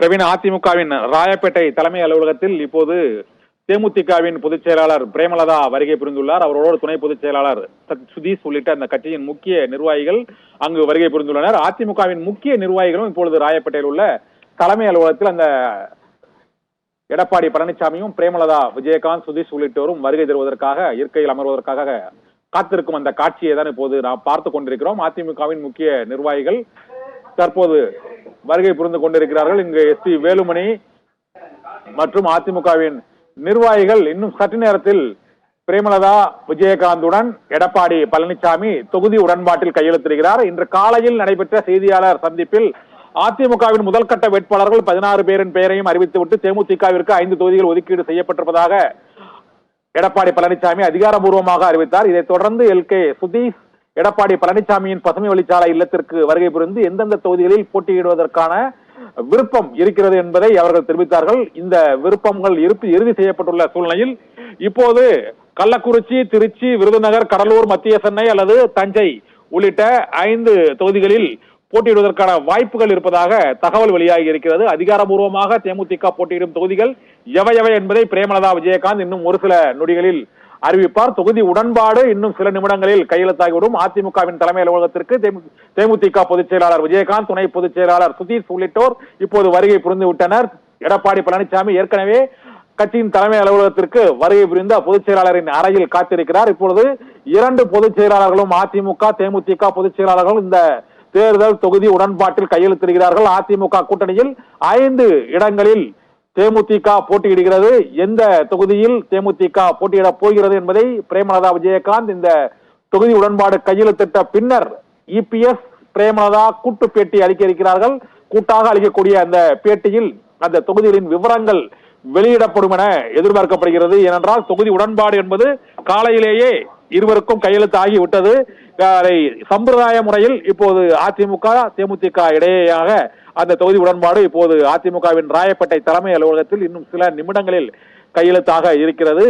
பிரவீன், அதிமுகவின் ராயப்பேட்டை தலைமை அலுவலகத்தில் இப்போது தேமுதிகவின் பொதுச் செயலாளர் பிரேமலதா வருகை புரிந்துள்ளார். அவரோடு துணை பொதுச் செயலாளர் சுதீஷ் உள்ளிட்ட அந்த கட்சியின் முக்கிய நிர்வாகிகள் அங்கு வருகை புரிந்துள்ளனர். அதிமுகவின் முக்கிய நிர்வாகிகளும் இப்பொழுது ராயப்பேட்டையில் உள்ள தலைமை அலுவலகத்தில் அந்த எடப்பாடி பழனிசாமியும் பிரேமலதா, விஜயகாந்த், சுதீஷ் உள்ளிட்டோரும் வருகை தருவதற்காக இருக்கையில் அமர்வதற்காக காத்திருக்கும் அந்த காட்சியை தான் இப்போது நாம் பார்த்துக் கொண்டிருக்கிறோம். அதிமுகவின் முக்கிய நிர்வாகிகள் தற்போது வருகை புரிந்து கொண்டிருக்கிறார்கள். இங்கு எஸ்பி வேலுமணி மற்றும் அதிமுகவின் நிர்வாகிகள் இன்னும் சற்று நேரத்தில் பிரேமலதா, விஜயகாந்துடன் எடப்பாடி பழனிசாமி தொகுதி உடன்பாட்டில் கையெழுத்திடுகிறார். இன்று காலையில் நடைபெற்ற செய்தியாளர் சந்திப்பில் அதிமுகவின் முதல் கட்ட வேட்பாளர்கள் 16 பேரின் பெயரையும் அறிவித்துவிட்டு தேமுதிகவிற்கு 5 தொகுதிகள் ஒதுக்கீடு செய்யப்பட்டிருப்பதாக எடப்பாடி பழனிசாமி அதிகாரப்பூர்வமாக அறிவித்தார். இதைத் தொடர்ந்து எல்கே சுதீஷ் எடப்பாடி பழனிசாமியின் பசுமை வழிச்சாலை இல்லத்திற்கு வருகை புரிந்து எந்தெந்த தொகுதிகளில் போட்டியிடுவதற்கான விருப்பம் இருக்கிறது என்பதை அவர்கள் தெரிவித்தார்கள். இந்த விருப்பங்கள் இறுதி செய்யப்பட்டுள்ள சூழ்நிலையில் இப்போது கள்ளக்குறிச்சி, திருச்சி, விருதுநகர், கடலூர், மத்திய சென்னை அல்லது தஞ்சை உள்ளிட்ட 5 தொகுதிகளில் போட்டியிடுவதற்கான வாய்ப்புகள் இருப்பதாக தகவல் வெளியாகி இருக்கிறது. அதிகாரப்பூர்வமாக தேமுதிக போட்டியிடும் தொகுதிகள் எவை என்பதை பிரேமலதா, விஜயகாந்த் இன்னும் ஒரு சில நொடிகளில் அறிவிப்பார். தொகுதி உடன்பாடு இன்னும் சில நிமிடங்களில் கையெழுத்தாகிவிடும். அதிமுகவின் தலைமை அலுவலகத்திற்கு தேமுதிக பொதுச் செயலாளர் விஜயகாந்த், துணை பொதுச் செயலாளர் சுதீஷ் உள்ளிட்டோர் இப்போது வருகை புரிந்து விட்டனர். எடப்பாடி பழனிசாமி ஏற்கனவே கட்சியின் தலைமை அலுவலகத்திற்கு வருகை புரிந்த பொதுச் செயலாளரின் அறையில் காத்திருக்கிறார். இப்பொழுது 2 பொதுச் செயலாளர்களும் அதிமுக, தேமுதிக பொதுச் செயலாளர்களும் இந்த தேர்தல் தொகுதி உடன்பாட்டில் கையெழுத்திடுகிறார்கள். அதிமுக கூட்டணியில் 5 இடங்களில் தேமுதிக போட்டியிடுகிறது. எந்த தொகுதியில் தேமுதிக போட்டியிடப் போகிறது என்பதை பிரேமலதா, விஜயகாந்த் இந்த தொகுதி உடன்பாடு கையெழுத்திட்ட பின்னர் இபிஎஸ், பிரேமலதா கூட்டு பேட்டி அளிக்க இருக்கிறார்கள். கூட்டாக அளிக்கக்கூடிய அந்த பேட்டியில் அந்த தொகுதிகளின் விவரங்கள் வெளியிடப்படும் என எதிர்பார்க்கப்படுகிறது. ஏனென்றால் தொகுதி உடன்பாடு என்பது காலையிலேயே இருவருக்கும் கையெழுத்து ஆகிவிட்டது. அதை சம்பிரதாய முறையில் இப்போது அதிமுக, தேமுதிக இடையேயாக அந்த தொகுதி உடன்பாடு இப்போது அதிமுகவின் ராயப்பேட்டை தலைமை அலுவலகத்தில் இன்னும் சில நிமிடங்களில் கையெழுத்தாக இருக்கிறது.